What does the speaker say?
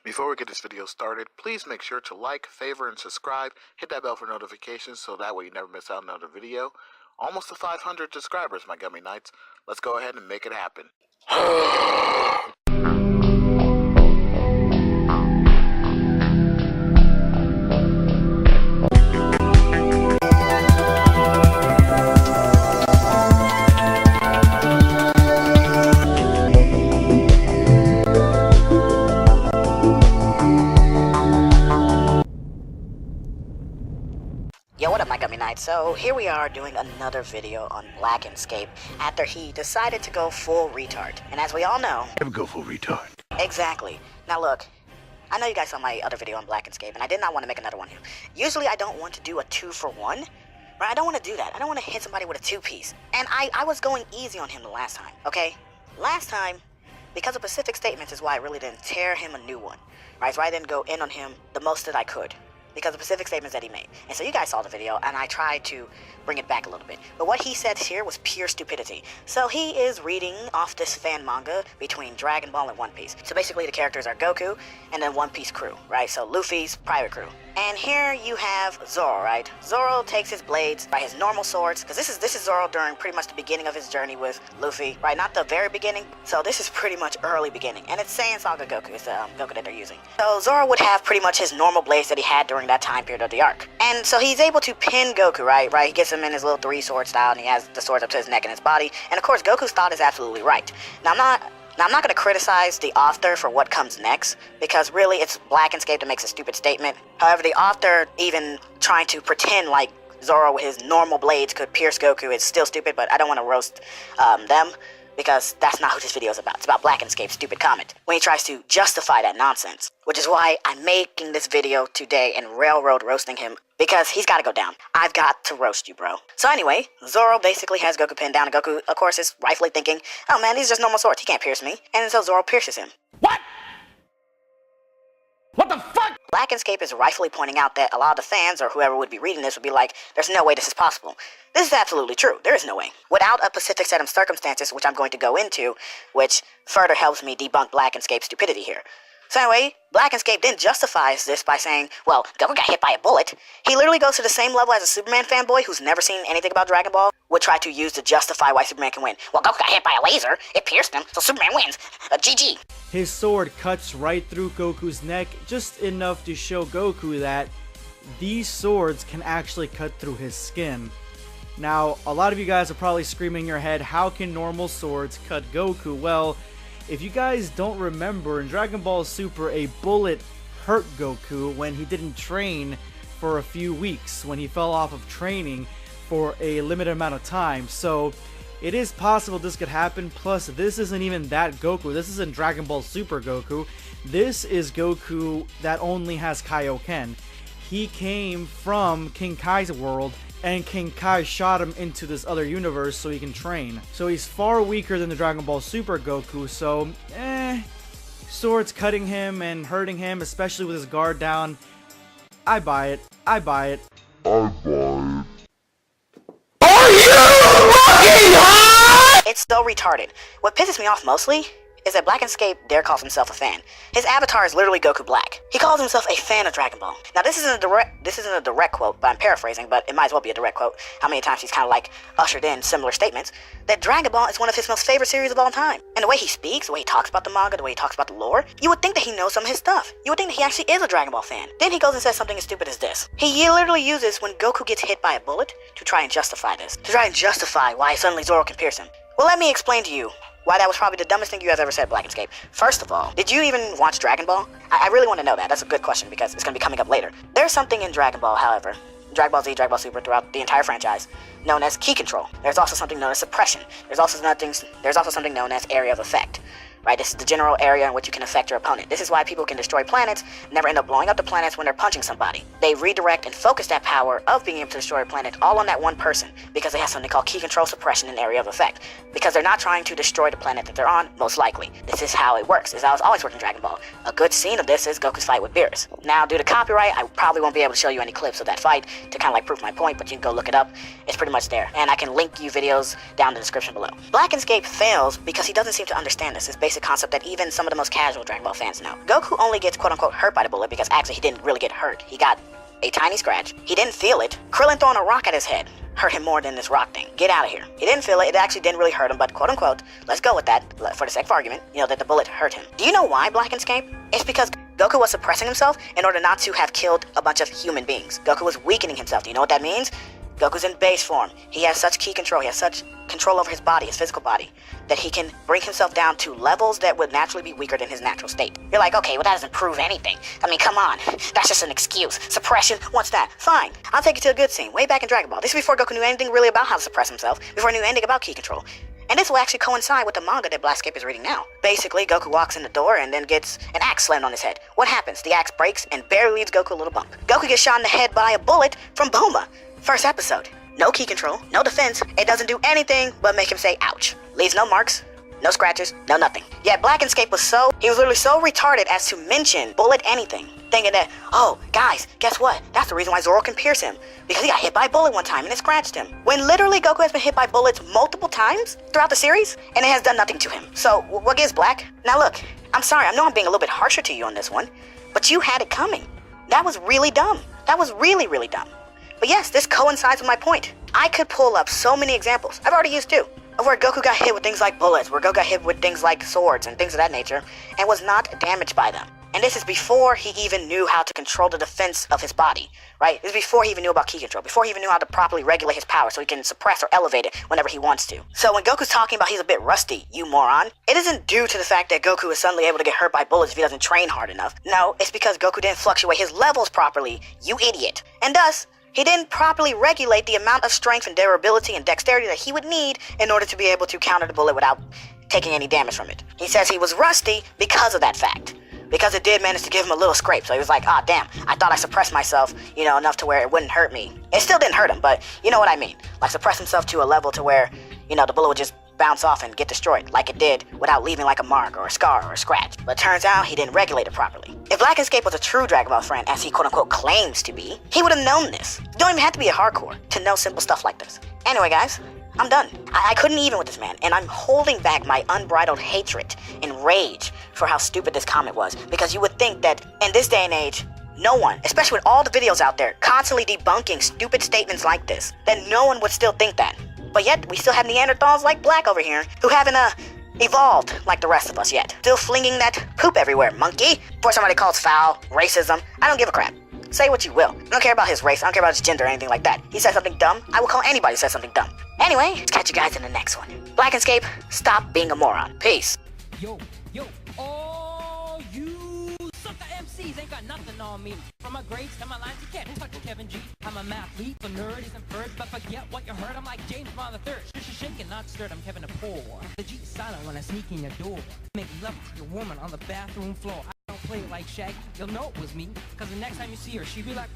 Before we get this video started, please make sure to like, favor, and subscribe. Hit that bell for notifications so that way you never miss out on another video. Almost to 500 subscribers, my Gummy Knights. Let's go ahead and make it happen. Yo, what up, my Gummy Knights? So here we are doing another video on BlackScape after he decided to go full retard. And as we all know... Never go full retard. Exactly. Now look, I know you guys saw my other video on BlackScape, and I did not want to make another one here. Usually I don't want to do a 2-for-1, right? I don't want to do that. I don't want to hit somebody with a 2-piece. And I was going easy on him the last time, okay? Last time, because of specific statements is why I really didn't tear him a new one, right? So I didn't go in on him the most that I could, because of specific statements that he made. And so you guys saw the video, and I tried to bring it back a little bit. But what he said here was pure stupidity. So he is reading off this fan manga between Dragon Ball and One Piece. So basically the characters are Goku and then One Piece crew, right? So Luffy's private crew. And here you have Zoro, right? Zoro takes his blades, right, his normal swords, because this is Zoro during pretty much the beginning of his journey with Luffy, right? Not the very beginning. So this is pretty much early beginning. And it's Saiyan Saga Goku, it's the Goku that they're using. So Zoro would have pretty much his normal blades that he had during that time period of the arc. And so he's able to pin Goku, right? He gets him in his little 3-sword style, and he has the swords up to his neck and his body. And of course, Goku's thought is absolutely right. Now, I'm not going to criticize the author for what comes next, because really it's BlackScape that makes a stupid statement. However, the author even trying to pretend like Zoro with his normal blades could pierce Goku is still stupid, but I don't want to roast them, because that's not what this video is about. It's about BlackScape's stupid comment when he tries to justify that nonsense, which is why I'm making this video today and railroad roasting him, because he's got to go down. I've got to roast you, bro. So anyway, Zoro basically has Goku pinned down, and Goku, of course, is rightfully thinking, oh man, these are just normal swords, he can't pierce me. And so Zoro pierces him. What? What the fuck? BlackScape is rightfully pointing out that a lot of the fans, or whoever would be reading this, would be like, there's no way this is possible. This is absolutely true. There is no way. Without a specific set of circumstances, which I'm going to go into, which further helps me debunk BlackScape's stupidity here. So anyway, BlackScape then justifies this by saying, well, Goku got hit by a bullet. He literally goes to the same level as a Superman fanboy who's never seen anything about Dragon Ball would try to use to justify why Superman can win. Well, Goku got hit by a laser, it pierced him, so Superman wins. GG. His sword cuts right through Goku's neck, just enough to show Goku that these swords can actually cut through his skin. Now, a lot of you guys are probably screaming in your head, how can normal swords cut Goku? Well, if you guys don't remember, in Dragon Ball Super, a bullet hurt Goku when he didn't train for a few weeks, when he fell off of training for a limited amount of time. So it is possible this could happen. Plus, this isn't even that Goku. This isn't Dragon Ball Super Goku. This is Goku that only has Kaioken. He came from King Kai's world, and King Kai shot him into this other universe so he can train. So he's far weaker than the Dragon Ball Super Goku, so swords cutting him and hurting him, especially with his guard down, I buy it. I buy it. Are you fucking hot? It's so retarded. What pisses me off mostly is that BlackScape dare calls himself a fan. His avatar is literally Goku Black. He calls himself a fan of Dragon Ball. Now this isn't a direct quote, but I'm paraphrasing, but it might as well be a direct quote. How many times he's kind of like ushered in similar statements that Dragon Ball is one of his most favorite series of all time. And the way he speaks, the way he talks about the manga, the way he talks about the lore, you would think that he knows some of his stuff. You would think that he actually is a Dragon Ball fan. Then he goes and says something as stupid as this. He literally uses when Goku gets hit by a bullet to try and justify this. To try and justify why suddenly Zoro can pierce him. Well, let me explain to you why that was probably the dumbest thing you guys ever said, BlackScape. First of all, did you even watch Dragon Ball? I really want to know that. That's a good question because it's going to be coming up later. There's something in Dragon Ball, however, Dragon Ball Z, Dragon Ball Super, throughout the entire franchise, known as ki control. There's also something known as suppression. There's also something known as area of effect. Right, this is the general area in which you can affect your opponent. This is why people can destroy planets, never end up blowing up the planets when they're punching somebody. They redirect and focus that power of being able to destroy a planet all on that one person, because they have something called ki control, suppression, and area of effect. Because they're not trying to destroy the planet that they're on, most likely. This is how it works. This is how it's always worked in Dragon Ball. A good scene of this is Goku's fight with Beerus. Now, due to copyright, I probably won't be able to show you any clips of that fight to kind of like prove my point, but you can go look it up. It's pretty much there. And I can link you videos down in the description below. BlackScape fails because he doesn't seem to understand this. It's basic concept that even some of the most casual Dragon Ball fans know. Goku only gets quote-unquote hurt by the bullet because actually he didn't really get hurt. He got a tiny scratch. He didn't feel it. Krillin throwing a rock at his head hurt him more than this rock thing. Get out of here. He didn't feel it. It actually didn't really hurt him, but quote-unquote, let's go with that for the sake of argument, that the bullet hurt him. Do you know why, BlackScape? It's because Goku was suppressing himself in order not to have killed a bunch of human beings. Goku was weakening himself. Do you know what that means? Goku's in base form. He has such key control. He has such control over his body, his physical body, that he can bring himself down to levels that would naturally be weaker than his natural state. You're like, okay, well that doesn't prove anything. I mean, come on. That's just an excuse. Suppression, what's that? Fine. I'll take you to a good scene. Way back in Dragon Ball. This is before Goku knew anything really about how to suppress himself, before he knew anything about key control. And this will actually coincide with the manga that BlackScape is reading now. Basically, Goku walks in the door and then gets an axe slammed on his head. What happens? The axe breaks and barely leaves Goku a little bump. Goku gets shot in the head by a bullet from Bulma. First episode. No key control, no defense. It doesn't do anything but make him say ouch. Leaves no marks, no scratches, no nothing. Yet BlackScape he was literally so retarded as to mention bullet anything. Thinking that, oh, guys, guess what? That's the reason why Zoro can pierce him. Because he got hit by a bullet one time and it scratched him. When literally Goku has been hit by bullets multiple times throughout the series and it has done nothing to him. So, what gives Black? Now look, I'm sorry, I know I'm being a little bit harsher to you on this one, but you had it coming. That was really dumb. That was really, really dumb. But yes, this coincides with my point. I could pull up so many examples. I've already used two. Of where Goku got hit with things like bullets, where Goku got hit with things like swords and things of that nature, and was not damaged by them. And this is before he even knew how to control the defense of his body, right? This is before he even knew about key control, before he even knew how to properly regulate his power so he can suppress or elevate it whenever he wants to. So when Goku's talking about he's a bit rusty, you moron, it isn't due to the fact that Goku is suddenly able to get hurt by bullets if he doesn't train hard enough. No, it's because Goku didn't fluctuate his levels properly, you idiot. And thus, he didn't properly regulate the amount of strength and durability and dexterity that he would need in order to be able to counter the bullet without taking any damage from it. He says he was rusty because of that fact. Because it did manage to give him a little scrape. So he was like, ah, damn, I thought I suppressed myself, enough to where it wouldn't hurt me. It still didn't hurt him, but you know what I mean. Like suppress himself to a level to where, the bullet would just bounce off and get destroyed like it did without leaving like a mark or a scar or a scratch. But it turns out he didn't regulate it properly. If BlackScape was a true Dragon Ball friend, as he quote-unquote claims to be, he would have known this. You don't even have to be a hardcore to know simple stuff like this. Anyway, guys, I'm done. I couldn't even with this man, and I'm holding back my unbridled hatred and rage for how stupid this comment was, because you would think that in this day and age, no one, especially with all the videos out there constantly debunking stupid statements like this, that no one would still think that. But yet, we still have Neanderthals like Black over here who haven't evolved like the rest of us yet. Still flinging that poop everywhere, monkey. Before somebody calls foul, racism, I don't give a crap. Say what you will. I don't care about his race, I don't care about his gender or anything like that. He said something dumb, I will call anybody who says something dumb. Anyway, let's catch you guys in the next one. BlackScape, stop being a moron. Peace. Yo, all you sucker MCs ain't got nothing on me. From my grades and my lines, you can't touch Kevin G. I'm a mathlete, the nerd isn't first, but forget what you heard. I'm like James Bond the Third, shaking, not stirred. I'm Kevin the Poor. The G silent when I sneak in your door. Make love to your woman on the bathroom floor. I don't play it like Shaggy. You'll know it was me, cause the next time you see her, she'll be like.